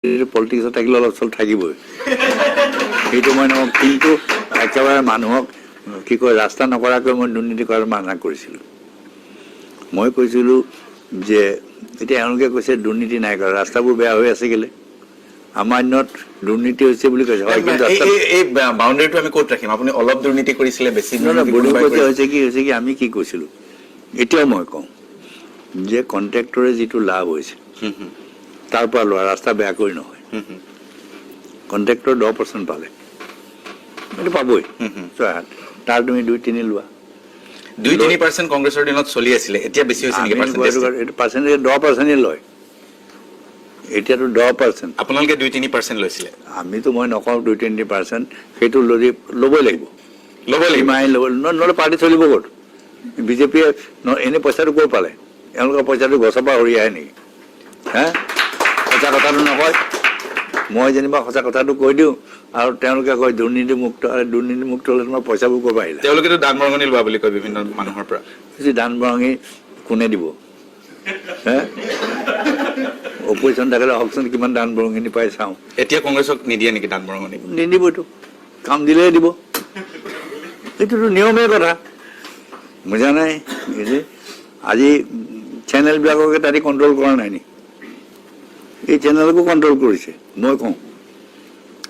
পলিটিক্সত থাকিলে অলপ চলপ থাকিবই, সেইটো মই নকওঁ। কিন্তু একেবাৰে মানুহক কি কয় ৰাস্তা নকৰাকৈ মই দুৰ্নীতি কৰাৰ মানা কৰিছিলোঁ। মই কৈছিলোঁ যে এতিয়া এওঁলোকে কৈছে দুৰ্নীতি নাই কৰা, ৰাস্তাবোৰ বেয়া হৈ আছে কেলে? আমাৰ দিনত দুৰ্নীতি হৈছে বুলি কৈছে, হয়, কিন্তু এই বাউণ্ডাৰীটো আমি ক'ত ৰাখিম? আপুনি অলপ দুৰ্নীতি কৰিছিলে, বেছি হৈছে কি আমি কি কৈছিলোঁ, এতিয়াও মই কওঁ যে কণ্ট্ৰেক্টৰে যিটো লাভ হৈছে তাৰ পৰা লোৱা, ৰাস্তা বেয়া কৰি নহয়। কণ্ট্ৰেক্টৰ 10% পালে, এইটো পাবই, তাৰ তুমি 2-3 লোৱা। 2-3% কংগ্ৰেছৰ দিনত চলি আছিলে, এতিয়া বেছি হৈছে নেকি? এইটো পাৰ্চেণ্টেজ 10% লয়, এতিয়াতো 10%। আপোনালোকে 2-3% লৈছিলে। আমিতো মই নকওঁ 2-3%, সেইটো ল'বই লাগিব, নহ'লে পাৰ্টি চলিব ক'ত? বিজেপিয়ে এনেই পইচাটো ক'ৰ পালে? এওঁলোকৰ পইচাটো গছৰ পৰা সৰি আহে নেকি? হে, সঁচা কথাটো নকয়। মই যেনিবা সঁচা কথাটো কৈ দিওঁ আৰু তেওঁলোকে কয় দুৰ্নীতিমুক্ত, দুৰ্নীতিমুক্ত হ'লে তোমাৰ পইচাবোৰ ক'ৰ পৰা আহিলে? তেওঁলোকেতো দান বৰঙণি লোৱা বুলি কয় বিভিন্ন মানুহৰ পৰা। দান বৰঙণি কোনে দিব? হে, অপজিশ্যন থাকিলে হওকচোন কিমান দান বৰঙণি পাই চাওঁ। এতিয়া কংগ্ৰেছক নিদিয়ে নেকি দান বৰঙণি? নিদিবতো, কাম দিলেহে দিব, এইটোতো নিয়মেই কথা, বুজা নাই? আজি চেনেলবিলাককে তাতে কণ্ট্ৰল কৰা নাই নি? এই চেনেলকো কণ্ট্ৰল কৰিছে, মই কওঁ।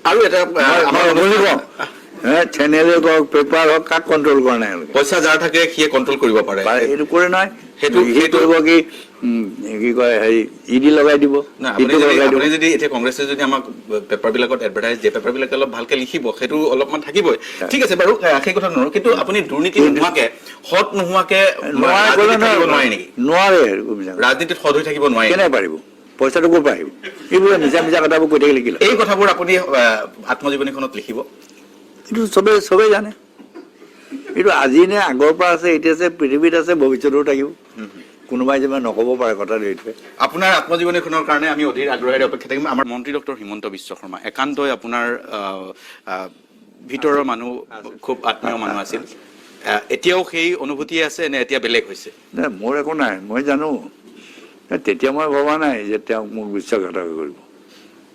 আৰু এটা চেনেলে হওক, পেপাৰ হওক, কাক কণ্ট্ৰল কৰা নাই? পইচা যাৰ থাকে সিয়ে কণ্ট্ৰল কৰিব পাৰে, এইটো কৰে নহয়। সেইটো কৰিব কি কয়, হেৰি ইডি লগাই দিব। আপুনি যদি এতিয়া কংগ্ৰেছে যদি আমাক পেপাৰবিলাকত এডভাৰটাইজ দিয়ে, পেপাৰবিলাকে অলপ ভালকে লিখিব, সেইটো অলপমান থাকিবই। ঠিক আছে বাৰু, সেই কথা নোৱাৰো, কিন্তু আপুনি দুৰ্নীতি নোহোৱাকে, সৎ নোহোৱাকে নোৱাৰে নেকি? নোৱাৰে, ৰাজনীতিত সৎ হৈ থাকিব নোৱাৰে। কেনে পাৰিব? পইচাটো ক'ৰ পৰা আহিব? এইবোৰ মিছা মিছা কথাবোৰ কৈ থাকিলে কি? এই কথাবোৰ আপুনি আত্মজীৱনীখনত লিখিব, এইটো চবেই জানে। এইটো আজি নে আগৰ পৰা আছে, এতিয়া আছে, পৃথিৱীত আছে, ভৱিষ্যতেও থাকিব। কোনোবাই যেনিবা নক'ব পাৰে কথাটো এইটোৱে। আপোনাৰ আত্মজীৱনীখনৰ কাৰণে আমি অধীৰ আগ্ৰহেৰে অপেক্ষা থাকিম। আমাৰ মন্ত্ৰী ডক্টৰ হিমন্ত বিশ্ব শৰ্মা একান্তই আপোনাৰ ভিতৰৰ মানুহ, খুব আত্মীয় মানুহ আছিল। এতিয়াও সেই অনুভূতিয়ে আছে নে এতিয়া বেলেগ হৈছে? নাই, মোৰ একো নাই, মই জানো। তেতিয়া মই ভবা নাই যে তেওঁক মোক বিশ্বাসঘাতক কৰিব,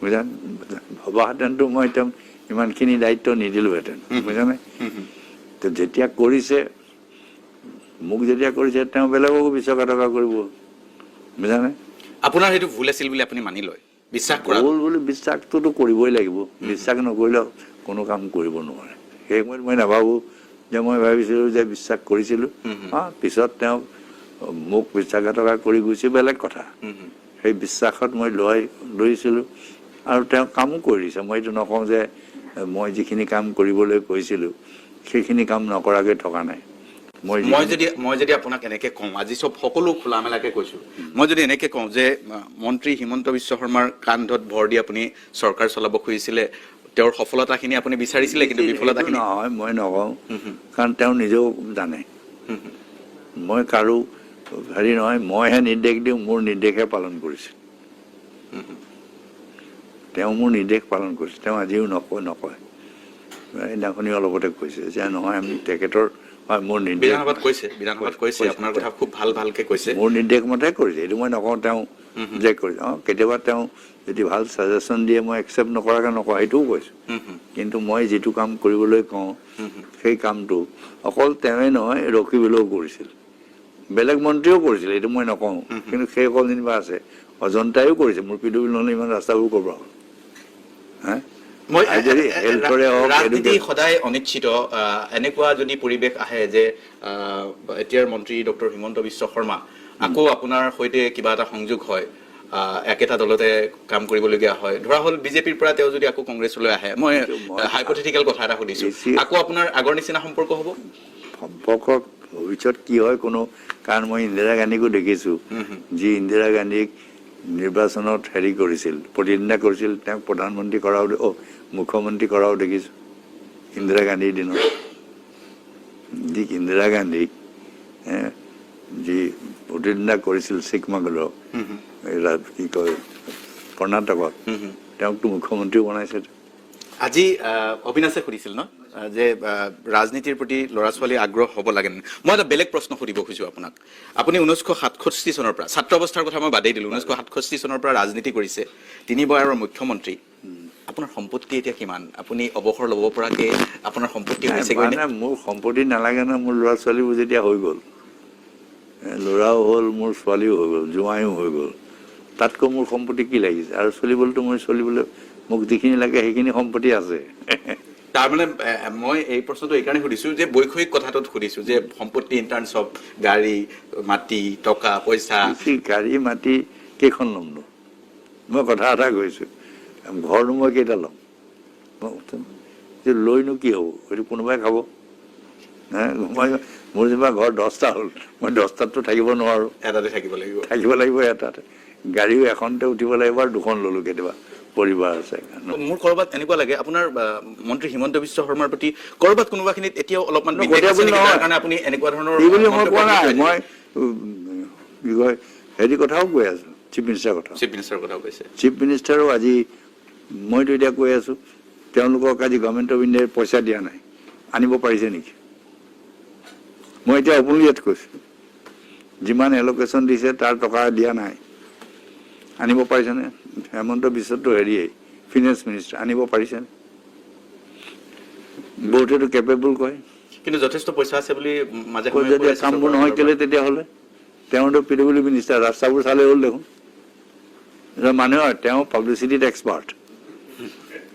বুজা? ভবাহেঁতেনতো মই তেওঁক ইমানখিনি দায়িত্ব নিদিলোহেঁতেন, বুজা নাই? তো যেতিয়া কৰিছে, মোক যেতিয়া কৰিছে, তেওঁ বেলেগকো বিশ্বাসঘাতকতা কৰিব, বুজা নাই? আপোনাৰ সেইটো ভুল আছিল বুলি আপুনি মানি লয়, বিশ্বাস কৰা? ভুল বুলি বিশ্বাসটোতো কৰিবই লাগিব, বিশ্বাস নকৰিলেও কোনো কাম কৰিব নোৱাৰে। সেই সময়ত মই নাভাবোঁ যে মই ভাবিছিলোঁ যে বিশ্বাস কৰিছিলোঁ, পিছত তেওঁক মোক বিশ্বাসঘাতকতা কৰি গৈছে, বেলেগ কথা। সেই বিশ্বাসত মই লৈছিলোঁ আৰু তেওঁ কামো কৰি দিছে। মই এইটো নকওঁ যে মই যিখিনি কাম কৰিবলৈ কৈছিলোঁ সেইখিনি কাম নকৰাকৈ থকা নাই। মই যদি আপোনাক এনেকে কওঁ, আজি সকলো খোলামেলাকে কৈছোঁ, মই যদি এনেকে কওঁ যে মন্ত্ৰী হিমন্ত বিশ্ব শৰ্মাৰ কান্ধত ভৰ দি আপুনি চৰকাৰ চলাব খুজিছিলে, তেওঁৰ সফলতাখিনি আপুনি বিচাৰিছিলে, কিন্তু বিফলতাখিনি নহয়, মই নকওঁ, কাৰণ তেওঁ নিজেও জানে মই কাৰো হেৰি নহয়, মইহে নিৰ্দেশ দিওঁ, মোৰ নিৰ্দেশহে পালন কৰিছে। তেওঁ মোৰ নিৰ্দেশ পালন কৰিছে, তেওঁ আজিও নকয়। সেইদিনাখনি অলপতে কৈছে যে নহয়, আমি তেখেতৰ মোৰ নিৰ্দেশ, বিধানসভাত কৈছে আপোনাৰ কথা খুব ভালকে কৈছে, মোৰ নিৰ্দেশ মতে কৰিছে। এইটো মই নকওঁ তেওঁ যে কৰিছে, কেতিয়াবা তেওঁ যদি ভাল ছাজেশ্যন দিয়ে মই একচেপ্ট নকৰাকৈ নকওঁ, সেইটোও কৈছোঁ। কিন্তু মই যিটো কাম কৰিবলৈ কওঁ সেই কামটো অকল তেওঁৱে নহয়, ৰকিবলৈও কৰিছিল, বেলেগ মন্ত্ৰীও কৰিছিল, এইটো মই নকওঁ। কিন্তু সেইসকল যেনিবা আছে, অজন্তাইও কৰিছে, মোৰ পিডব্লিউ নহ'লে ইমান ৰাস্তাবোৰ ক'ৰ পৰা হ'ল? ৰাজনীতি সদায় অনিশ্চিত। এনেকুৱা যদি পৰিৱেশ আহে যে এতিয়াৰ মন্ত্ৰী ডক্টৰ হিমন্ত বিশ্ব শৰ্মা আকৌ আপোনাৰ সৈতে কিবা এটা সংযোগ হয়, একেটা দলতে কাম কৰিবলগীয়া হয়, ধৰা হ'ল বিজেপিৰ পৰা তেওঁ যদি আকৌ কংগ্ৰেছলৈ আহে, মই হাইপথেটিকেল কথা এটা সুধিছোঁ, আকৌ আপোনাৰ আগৰ নিচিনা সম্পৰ্ক হ'ব? সম্পৰ্ক ভৱিষ্যত কি হয় কোনো, কাৰণ মই ইন্দিৰা গান্ধীকো দেখিছোঁ, যি ইন্দিৰা গান্ধীক নিৰ্বাচনত হেৰি কৰিছিল, প্ৰতিদ্বন্দ্বিতা কৰিছিল, তেওঁক প্ৰধানমন্ত্ৰী কৰাও, মুখ্যমন্ত্ৰী কৰাও দেখিছোঁ ইন্দিৰা গান্ধীৰ দিনত। যি ইন্দিৰা গান্ধীক যি প্ৰতিদ্বন্দ্বিতা কৰিছিল চিকমাগলৰ, কি কয় কৰ্ণাটকত, তেওঁকতো মুখ্যমন্ত্ৰীও বনাইছে। আজি অবিনাশে সুধিছিল ন যে ৰাজনীতিৰ প্ৰতি ল'ৰা ছোৱালীৰ আগ্ৰহ হ'ব লাগে। মই এটা বেলেগ প্ৰশ্ন সুধিব খোজো আপোনাক। আপুনি 1967 চনৰ পৰা, ছাত্ৰ অৱস্থাৰ কথা মই বাদেই দিলোঁ, 1967 চনৰ পৰা ৰাজনীতি কৰিছে, 3 বাৰৰ মুখ্যমন্ত্ৰী। আপোনাৰ সম্পত্তি এতিয়া কিমান? আপুনি অৱসৰ ল'ব পৰাকে আপোনাৰ সম্পত্তি হৈছে? মোৰ সম্পত্তি নালাগে ন, মোৰ ল'ৰা ছোৱালীবোৰ যেতিয়া হৈ গ'ল, ল'ৰাও হ'ল, মোৰ ছোৱালীও হৈ গ'ল, জোঁৱাইও হৈ গ'ল, তাতকৈ মোৰ সম্পত্তি কি লাগিছে? আৰু চলিবলৈতো মই চলিবলৈ মোক যিখিনি লাগে সেইখিনি সম্পত্তি আছে। তাৰমানে মই এই প্ৰশ্নটো এইকাৰণে সুধিছোঁ যে বৈষয়িক কথাটোত সুধিছোঁ যে সম্পত্তি ইন টাৰ্মছ অফ গাড়ী, মাটি, টকা পইচা। গাড়ী মাটি কেইখন ল'ম নো? মই কথা এটা কৈছোঁ, ঘৰনো মই কেইটা ল'ম? লৈনো কি হ'ব? সেইটো কোনোবাই খাব? মোৰ যেনিবা ঘৰ 10টা হ'ল, মই 10টাততো থাকিব নোৱাৰোঁ, এটাতে থাকিব লাগিব এটাতে। গাড়ীও এখনতে উঠিব লাগিব, আৰু 2খন ল'লোঁ কেতিয়াবা, পৰিবাৰ আছে। মোৰ কৰবাত এনেকুৱা লাগে আপোনাৰ মন্ত্ৰী হিমন্ত বিশ্ব শৰ্মাৰ প্ৰতি কৰবাত কোনোবাখিনিত এতিয়াও অলপমান কাৰণে আপুনি এনেকুৱা ধৰণৰ মই কোৱা নাই, মই কি কয় হেৰি কথাও কৈ আছো, চিফ মিনিষ্টাৰৰ কথাও কৈছে। চিফ মিনিষ্টাৰো আজি মইতো এতিয়া কৈ আছো, তেওঁলোকক আজি গভৰ্ণমেণ্ট অফ ইণ্ডিয়াই পইচা দিয়া নাই, আনিব পাৰিছে নেকি? মই এতিয়া অপেনলি ইয়াত কৈছো, যিমান এলকেশ্যন দিছে তাৰ টকা দিয়া নাই, আনিব পাৰিছেনে? হেমন্ত বিশ্বতো হেৰিয়ে ফিনেন্স মিনিষ্টাৰ, আনিব পাৰিছেনে? বহুতেতো কেপেবল কয়, কিন্তু যথেষ্ট পইচা আছে বুলি মাজে যদি কামবোৰ নহয় কেলে তেতিয়াহ'লে? তেওঁতো পিডব্লিউ মিনিষ্টাৰ, ৰাস্তাবোৰ চালে হ'ল দেখোন। মানুহ তেওঁ পাব্লিচিটিত এক্সপাৰ্ট।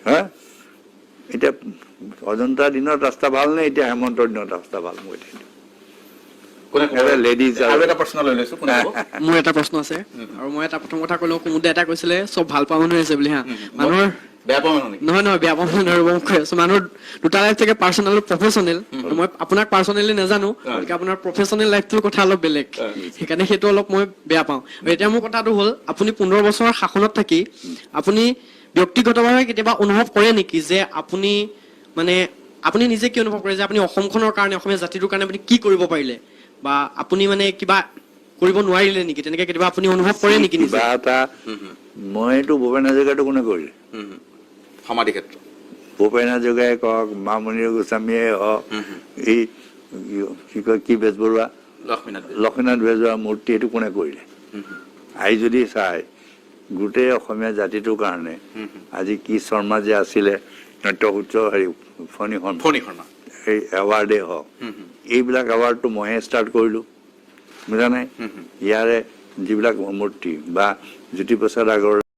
হা, এতিয়া অজন্তাৰ দিনত ৰাস্তা ভাল নে এতিয়া হেমন্তৰ দিনত ৰাস্তা ভাল? মই মোৰ এটা প্ৰশ্ন আছে, আৰু মই এটা প্ৰথম কথা ক'লো, কোনোবা এটা কৈছিলে চব ভাল পোৱা মানুহ আছে বুলি। হা, মানুহৰ বেয়া পোৱা মানুহ নহয়, বেয়া পোৱা মানুহ আৰু মই কৈ আছো, মানুহৰ দুটা লাইফ থাকে, পাৰ্চনেল আৰু প্ৰফেচনেল। মই আপোনাক পাৰ্চনেলি নাজানো, গতিকে আপোনাৰ প্ৰফেচনেল লাইফটোৰ কথা অলপ বেলেগ, সেইকাৰণে সেইটো অলপ মই বেয়া পাওঁ। এতিয়া মোৰ কথাটো হ'ল, আপুনি 15 বছৰৰ শাসনত থাকি আপুনি ব্যক্তিগতভাৱে কেতিয়াবা অনুভৱ কৰে নেকি যে আপুনি আপুনি নিজে কি অনুভৱ কৰে যে আপুনি অসমখনৰ কাৰণে, অসমীয়া জাতিটোৰ কাৰণে আপুনি কি কৰিব পাৰিলে, বা আপুনি কিবা কৰিব নোৱাৰিলে নেকি? তেনেকে কেতিয়াবা আপুনি অনুভৱ কৰে নেকি? কিবা এটা মইতো ভূপেন হাজৰিকাটো কোনে কৰিলে? সমাধি ক্ষেত্ৰ। ভূপেন হাজৰিকাই কওক, মামণি গোস্বামীয়ে হওক, এই কি কয় কি বেজবৰুৱা, লক্ষ্মীনাথ বেজবৰুৱা মূৰ্তি, এইটো কোনে কৰিলে? আহি যদি চাই গোটেই অসমীয়া জাতিটোৰ কাৰণে আজি কি শৰ্মা যে আছিলে, নট্যসূত্ৰ হেৰি ফণী শৰ্মা, এই এৱাৰ্ডে হওক, এইবিলাক এৱাৰ্ডটো মইহে ষ্টাৰ্ট কৰিলোঁ, বুজা নাই? ইয়াৰে যিবিলাক মূৰ্তি বা জ্যোতিপ্ৰসাদ আগৰ